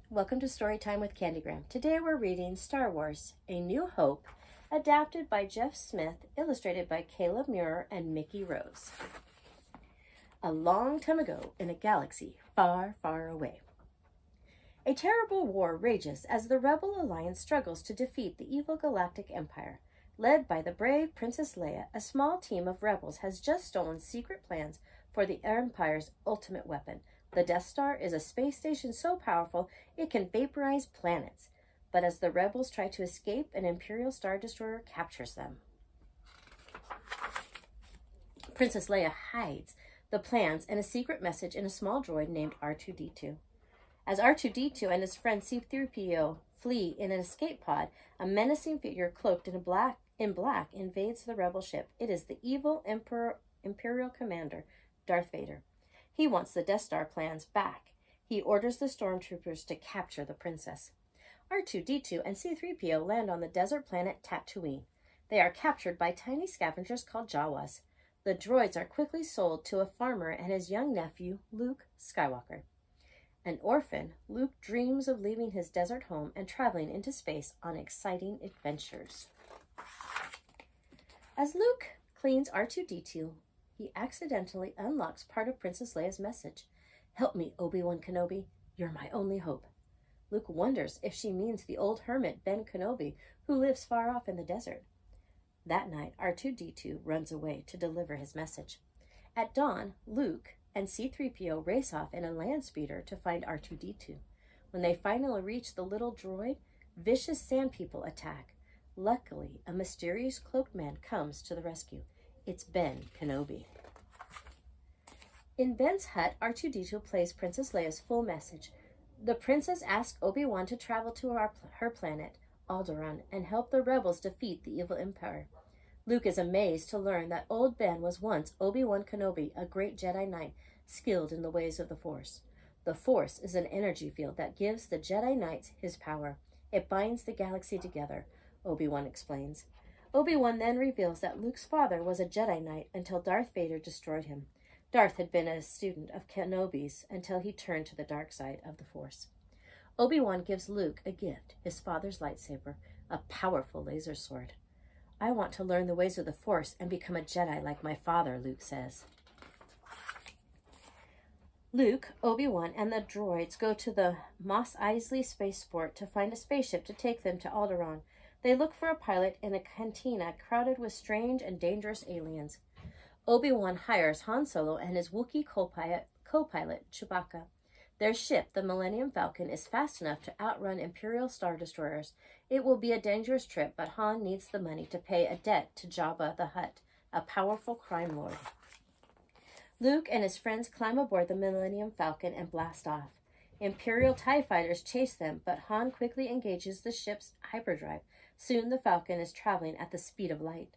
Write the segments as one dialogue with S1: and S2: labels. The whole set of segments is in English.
S1: Welcome to Storytime with Candygram. Today we're reading Star Wars: A New Hope, adapted by Jeff Smith, illustrated by Caleb Muir and Mickey Rose. A long time ago in a galaxy far, far away, a terrible war rages as the Rebel Alliance struggles to defeat the evil Galactic Empire. Led by the brave Princess Leia, a small team of rebels has just stolen secret plans for the Empire's ultimate weapon. The Death Star is a space station so powerful it can vaporize planets. But as the rebels try to escape, an Imperial Star Destroyer captures them. Princess Leia hides the plans and a secret message in a small droid named R2-D2. As R2-D2 and his friend C-3PO flee in an escape pod, a menacing figure cloaked in black invades the rebel ship. It is the evil Imperial commander, Darth Vader. He wants the Death Star plans back. He orders the stormtroopers to capture the princess. R2-D2 and C-3PO land on the desert planet Tatooine. They are captured by tiny scavengers called Jawas. The droids are quickly sold to a farmer and his young nephew, Luke Skywalker. An orphan, Luke dreams of leaving his desert home and traveling into space on exciting adventures. As Luke cleans R2-D2, he accidentally unlocks part of Princess Leia's message. "Help me, Obi-Wan Kenobi. You're my only hope." Luke wonders if she means the old hermit Ben Kenobi, who lives far off in the desert. That night, R2-D2 runs away to deliver his message. At dawn, Luke and C-3PO race off in a land speeder to find R2-D2. When they finally reach the little droid, vicious sand people attack. Luckily, a mysterious cloaked man comes to the rescue. It's Ben Kenobi. In Ben's hut, R2-D2 plays Princess Leia's full message. The princess asks Obi-Wan to travel to her planet, Alderaan, and help the rebels defeat the evil empire. Luke is amazed to learn that old Ben was once Obi-Wan Kenobi, a great Jedi Knight, skilled in the ways of the Force. The Force is an energy field that gives the Jedi Knights his power. It binds the galaxy together, Obi-Wan explains. Obi-Wan then reveals that Luke's father was a Jedi Knight until Darth Vader destroyed him. Darth had been a student of Kenobi's until he turned to the dark side of the Force. Obi-Wan gives Luke a gift, his father's lightsaber, a powerful laser sword. "I want to learn the ways of the Force and become a Jedi like my father," Luke says. Luke, Obi-Wan, and the droids go to the Mos Eisley spaceport to find a spaceship to take them to Alderaan. They look for a pilot in a cantina crowded with strange and dangerous aliens. Obi-Wan hires Han Solo and his Wookiee co-pilot, Chewbacca. Their ship, the Millennium Falcon, is fast enough to outrun Imperial Star Destroyers. It will be a dangerous trip, but Han needs the money to pay a debt to Jabba the Hutt, a powerful crime lord. Luke and his friends climb aboard the Millennium Falcon and blast off. Imperial TIE fighters chase them, but Han quickly engages the ship's hyperdrive. Soon the Falcon is traveling at the speed of light.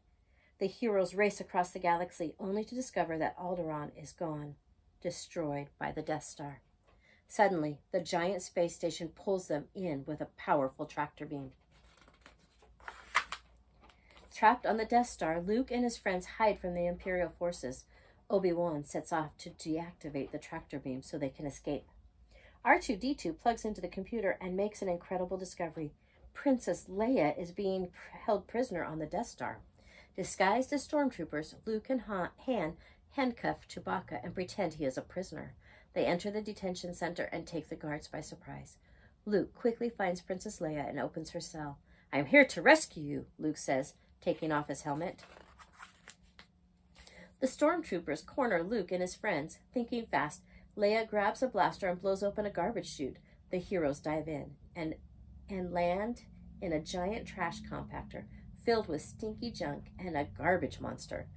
S1: The heroes race across the galaxy, only to discover that Alderaan is gone, destroyed by the Death Star. Suddenly, the giant space station pulls them in with a powerful tractor beam. Trapped on the Death Star, Luke and his friends hide from the Imperial forces. Obi-Wan sets off to deactivate the tractor beam so they can escape. R2-D2 plugs into the computer and makes an incredible discovery. Princess Leia is being held prisoner on the Death Star. Disguised as stormtroopers, Luke and Han handcuff Chewbacca and pretend he is a prisoner. They enter the detention center and take the guards by surprise. Luke quickly finds Princess Leia and opens her cell. "I'm here to rescue you," Luke says, taking off his helmet. The stormtroopers corner Luke and his friends. Thinking fast, Leia grabs a blaster and blows open a garbage chute. The heroes dive in and land in a giant trash compactor filled with stinky junk and a garbage monster.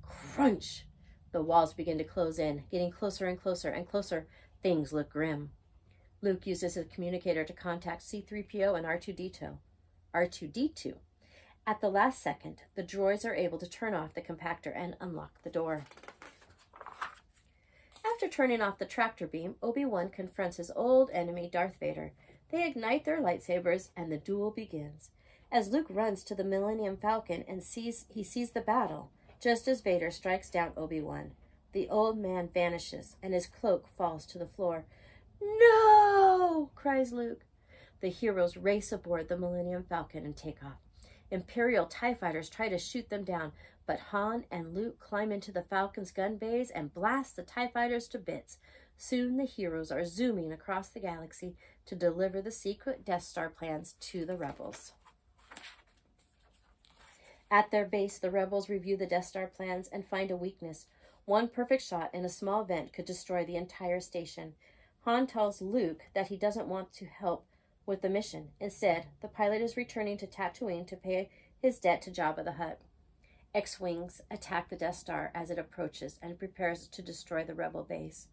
S1: Crunch! The walls begin to close in, getting closer and closer and closer. Things look grim. Luke uses a communicator to contact C-3PO and R2-D2. At the last second, the droids are able to turn off the compactor and unlock the door. After turning off the tractor beam, Obi-Wan confronts his old enemy, Darth Vader. They ignite their lightsabers, and the duel begins. As Luke runs to the Millennium Falcon and sees the battle, just as Vader strikes down Obi-Wan. The old man vanishes, and his cloak falls to the floor. No! Cries Luke. The heroes race aboard the Millennium Falcon and take off. Imperial TIE fighters try to shoot them down, but Han and Luke climb into the Falcon's gun bays and blast the TIE fighters to bits. Soon the heroes are zooming across the galaxy to deliver the secret Death Star plans to the rebels. At their base, the rebels review the Death Star plans and find a weakness. One perfect shot in a small vent could destroy the entire station. Han tells Luke that he doesn't want to help with the mission. Instead, the pilot is returning to Tatooine to pay his debt to Jabba the Hutt. X-Wings attack the Death Star as it approaches and prepares to destroy the rebel base.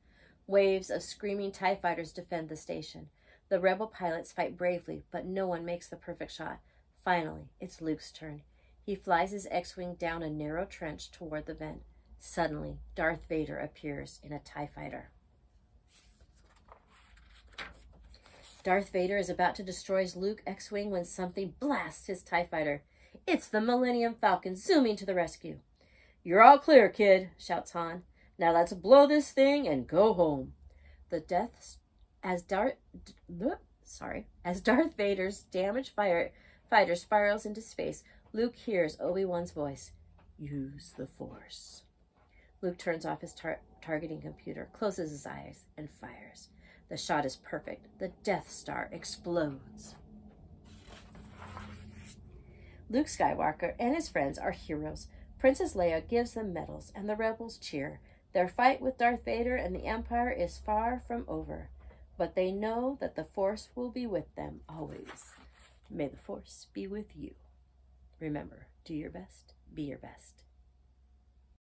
S1: Waves of screaming TIE fighters defend the station. The rebel pilots fight bravely, but no one makes the perfect shot. Finally, it's Luke's turn. He flies his X-Wing down a narrow trench toward the vent. Suddenly, Darth Vader appears in a TIE fighter. Darth Vader is about to destroy his Luke X-Wing when something blasts his TIE fighter. It's the Millennium Falcon zooming to the rescue. "You're all clear, kid," shouts Han. "Now let's blow this thing and go home." As Darth Vader's damaged fighter spirals into space, Luke hears Obi-Wan's voice. "Use the Force." Luke turns off his targeting computer, closes his eyes, and fires. The shot is perfect. The Death Star explodes. Luke Skywalker and his friends are heroes. Princess Leia gives them medals, and the rebels cheer. Their fight with Darth Vader and the Empire is far from over, but they know that the Force will be with them always. May the Force be with you. Remember, do your best, be your best.